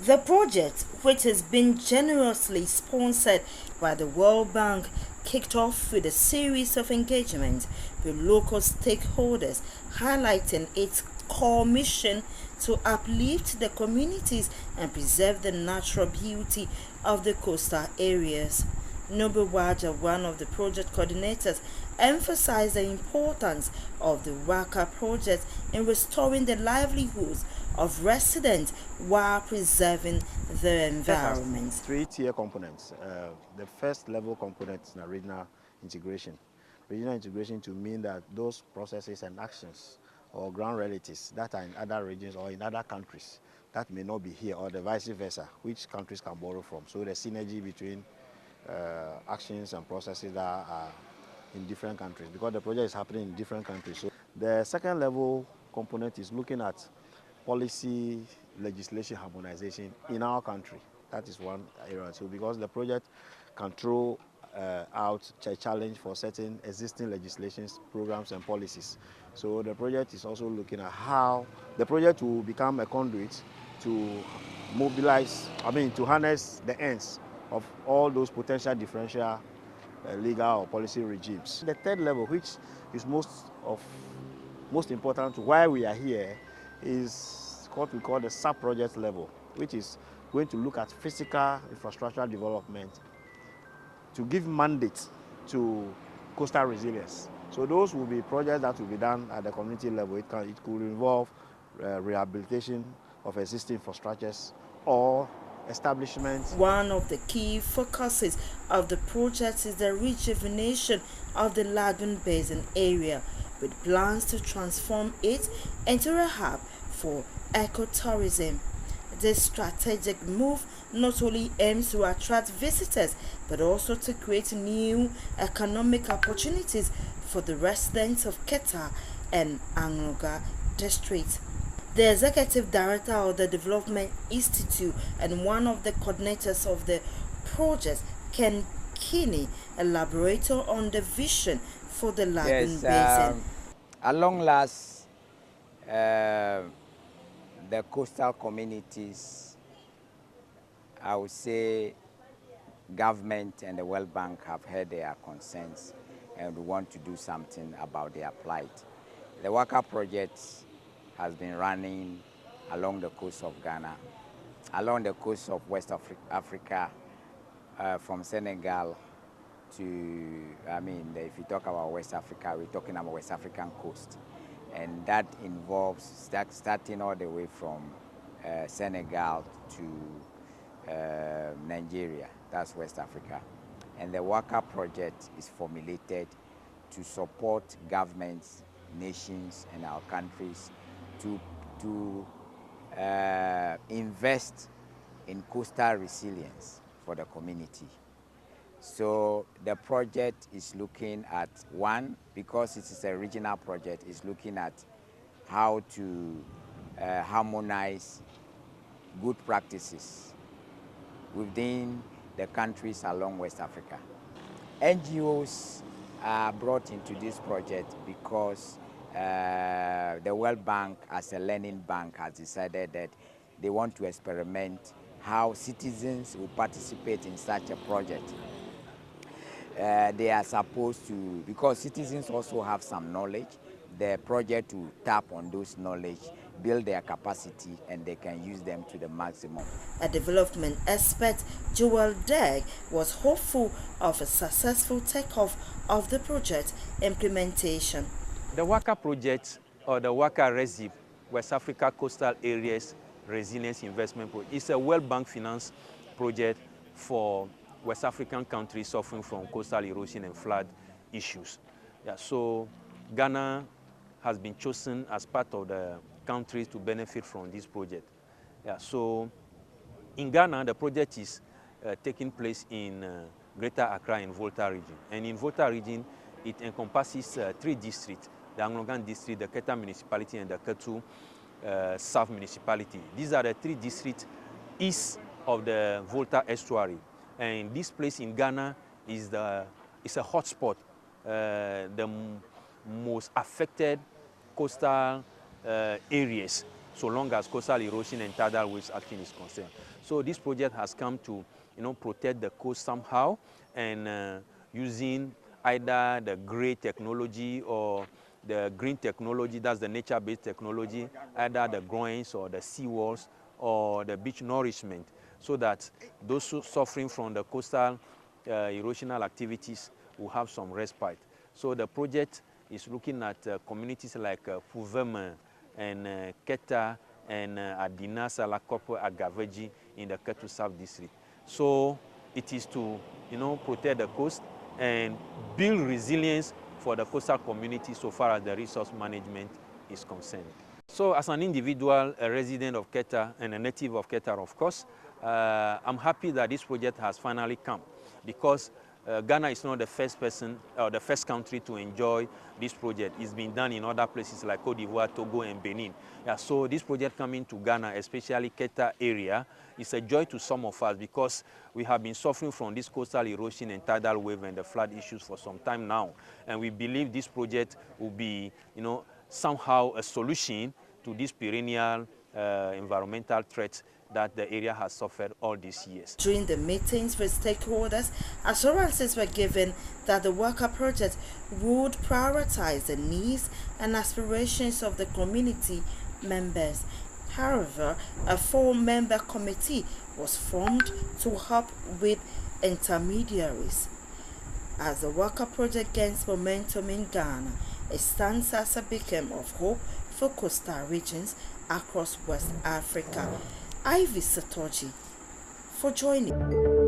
The project, which has been generously sponsored by the World Bank, kicked off with a series of engagements with local stakeholders, highlighting its core mission to uplift the communities and preserve the natural beauty of the coastal areas. Noble Waja, one of the project coordinators, emphasized the importance of the Waka project in restoring the livelihoods of residents while preserving the environment. Three-tier components. The first level component is regional integration. Regional integration to mean that those processes and actions or ground realities that are in other regions or in other countries that may not be here, or the vice versa, which countries can borrow from. So the synergy between actions and processes that are in different countries, because the project is happening in different countries. So the second level component is looking at policy legislation harmonization in our country. That is one area. So because the project can throw out a challenge for certain existing legislations, programs and policies. So the project is also looking at how the project will become a conduit to mobilize, to harness the ends of all those potential differential legal or policy regimes. The third level, which is most important to why we are here, is what we call the sub-project level, which is going to look at physical infrastructure development to give mandate to coastal resilience. So those will be projects that will be done at the community level. It could involve rehabilitation of existing infrastructures or establishments. One of the key focuses of the project is the rejuvenation of the Lagoon Basin area, with plans to transform it into a hub for ecotourism. This strategic move not only aims to attract visitors but also to create new economic opportunities for the residents of Keta and Angoga districts. The executive director of the Development Institute and one of the coordinators of the project, Ken Kinney, elaborated on the vision for the Lagoon Basin. At long last, the coastal communities, I would say government and the World Bank have heard their concerns and want to do something about their plight. The Waka project has been running along the coast of Ghana, along the coast of West Africa, from Senegal to, if you talk about West Africa, we're talking about West African coast. And that involves starting all the way from Senegal to Nigeria, that's West Africa. And the Waka project is formulated to support governments, nations, and our countries to invest in coastal resilience for the community. So the project is looking at, one, because it is a regional project, is looking at how to harmonize good practices within the countries along West Africa. NGOs are brought into this project because the World Bank, as a learning bank, has decided that they want to experiment how citizens will participate in such a project. They are supposed to, because citizens also have some knowledge, the project will tap on those knowledge, build their capacity, and they can use them to the maximum. A development expert, Joel Degg, was hopeful of a successful takeoff of the project implementation. The Waka project, or the Waka RESIP, West Africa Coastal Areas Resilience Investment Project, is a World Bank finance project for West African countries suffering from coastal erosion and flood issues. So Ghana has been chosen as part of the countries to benefit from this project. So in Ghana, the project is taking place in Greater Accra and Volta region. And in Volta region, it encompasses 3 districts: the Angogan district, the Keta municipality, and the Ketu South municipality. These are the 3 districts east of the Volta estuary. And this place in Ghana is a hotspot, the most affected coastal areas. so long as coastal erosion and tidal waves action is concerned. So this project has come to, protect the coast somehow, and using either the gray technology or the green technology, that's the nature-based technology, either the groins or the seawalls or the beach nourishment, so that those suffering from the coastal erosional activities will have some respite. So the project is looking at communities like Fuvema and Keta and Adina, Salakopo, Agaveji in the Ketu South District. So it is to, protect the coast and build resilience for the coastal community so far as the resource management is concerned. So as an individual, a resident of Keta and a native of Keta, of course, I'm happy that this project has finally come, because Ghana is not the first person or the first country to enjoy this project. It's been done in other places like Cote d'Ivoire, Togo, and Benin. Yeah, so this project coming to Ghana, especially Keta area, is a joy to some of us, because we have been suffering from this coastal erosion and tidal wave and the flood issues for some time now. And we believe this project will be, somehow a solution to this perennial environmental threats that the area has suffered all these years. During the meetings with stakeholders, assurances were given that the Waka project would prioritize the needs and aspirations of the community members. However, a 4-member committee was formed to help with intermediaries. As the Waka project gains momentum in Ghana, it stands as a beacon of hope for coastal regions across West Africa. Ivy Satoji for joining.